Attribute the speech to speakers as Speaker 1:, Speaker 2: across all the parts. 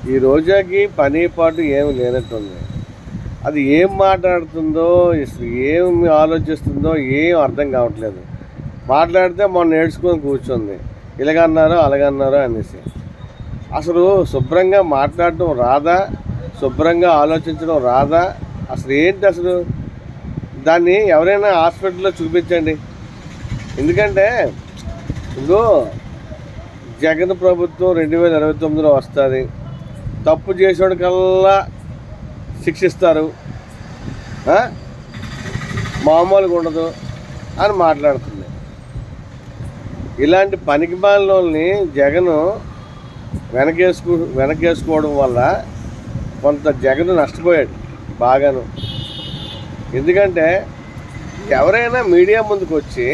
Speaker 1: ఈ రోజాకి పని పాటు ఏమి లేనట్టుంది. అది ఏం మాట్లాడుతుందో, అసలు ఏం ఆలోచిస్తుందో ఏం అర్థం కావట్లేదు. మాట్లాడితే మొన్న ఏడ్చుకొని కూర్చుంది, ఇలాగన్నారో అలాగన్నారో అనేసి. అసలు శుభ్రంగా మాట్లాడటం రాదా? శుభ్రంగా ఆలోచించడం రాదా? అసలు ఏంటి అసలు? దాన్ని ఎవరైనా హాస్పిటల్లో చూపించండి. ఎందుకంటే ఇప్పుడు జగన్ ప్రభుత్వం 2029లో వస్తుంది. తప్పు చేసేవాడికల్లా శిక్షిస్తారు, మామూలుగా ఉండదు అని మాట్లాడుతుంది. ఇలాంటి పనికిమాలినోళ్ళని జగన్ వెనకేసుకోవడం వల్ల కొంత జగన్ నష్టపోయాడు బాగాను. ఎందుకంటే ఎవరైనా మీడియా ముందుకు వచ్చి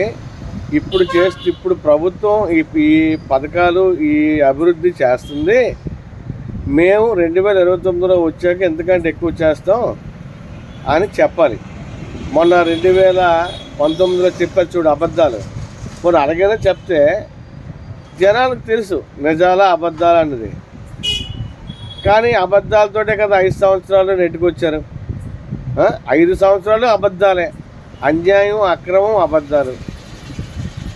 Speaker 1: ఇప్పుడు ప్రభుత్వం ఈ పథకాలు ఈ అభివృద్ధి చేస్తుంది, మేము 2029లో వచ్చాక ఎంతకంటే ఎక్కువ చేస్తాం అని చెప్పాలి. మొన్న 2019లో చెప్పారు చూడు అబద్ధాలు. మొన్న అలాగైనా చెప్తే జనాలకు తెలుసు నిజాలా అబద్ధాలు అన్నది. కానీ అబద్ధాలతోటే కదా 5 సంవత్సరాలు నెట్టుకొచ్చారు. 5 సంవత్సరాలు అబద్ధాలే, అన్యాయం అక్రమం అబద్ధాలు.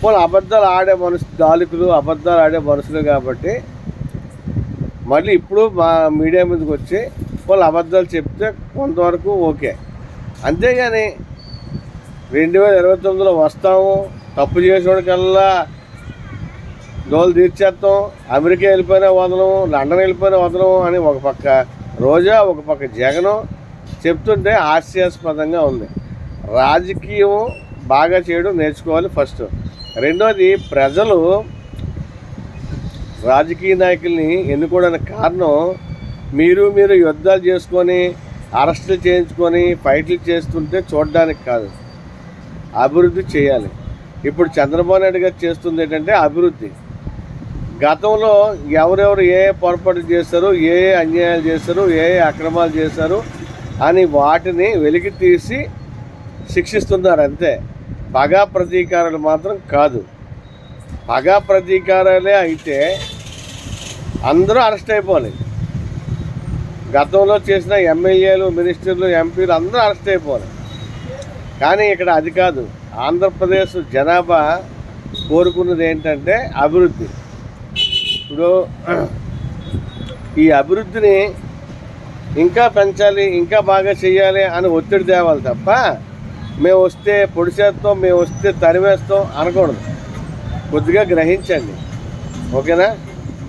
Speaker 1: వాళ్ళు అబద్ధాలు ఆడే దాలికులు, అబద్ధాలు ఆడే మనుషులు కాబట్టి మళ్ళీ ఇప్పుడు మా మీడియా మీదకి వచ్చి వాళ్ళు అబద్ధాలు చెప్తే కొంతవరకు ఓకే. అంతేగాని 2029లో వస్తాము, తప్పు చేసేవాడికల్లా డోలు తీర్చేస్తాం, అమెరికా వెళ్ళిపోయినా వదలం, లండన్ వెళ్ళిపోయినా వదలం అని ఒక పక్క రోజా, ఒక పక్క జగను చెప్తుంటే హాస్యాస్పదంగా ఉంది. రాజకీయం బాగా చేయడం నేర్చుకోవాలి ఫస్ట్. రెండోది, ప్రజలు రాజకీయ నాయకుల్ని ఎన్నుకోవడానికి కారణం మీరు యుద్ధాలు చేసుకొని అరెస్టులు చేయించుకొని ఫైట్లు చేస్తుంటే చూడడానికి కాదు, అభివృద్ధి చేయాలి. ఇప్పుడు చంద్రబాబు నాయుడు గారు చేస్తుంది ఏంటంటే అభివృద్ధి. గతంలో ఎవరెవరు ఏ పొరపాటు చేశారు, ఏ అన్యాయాలు చేశారు, ఏ అక్రమాలు చేశారు అని వాటిని వెలికి తీసి శిక్షిస్తున్నారు అంతే. పగా ప్రతీకారాలు మాత్రం కాదు. పగా ప్రతీకారాలే అయితే అందరూ అరెస్ట్ అయిపోవాలి. గతంలో చేసిన ఎమ్మెల్యేలు, మినిస్టర్లు, ఎంపీలు అందరూ అరెస్ట్ అయిపోవాలి. కానీ ఇక్కడ అది కాదు. ఆంధ్రప్రదేశ్ జనాభా కోరుకున్నది ఏంటంటే అభివృద్ధి. ఇప్పుడు ఈ అభివృద్ధిని ఇంకా పెంచాలి, ఇంకా బాగా చేయాలి అని ఒత్తిడి తేవాలి తప్ప మేము వస్తే పొడిచేస్తాం, మేము వస్తే తరివేస్తాం అనకూడదు. కొద్దిగా గ్రహించండి, ఓకేనా?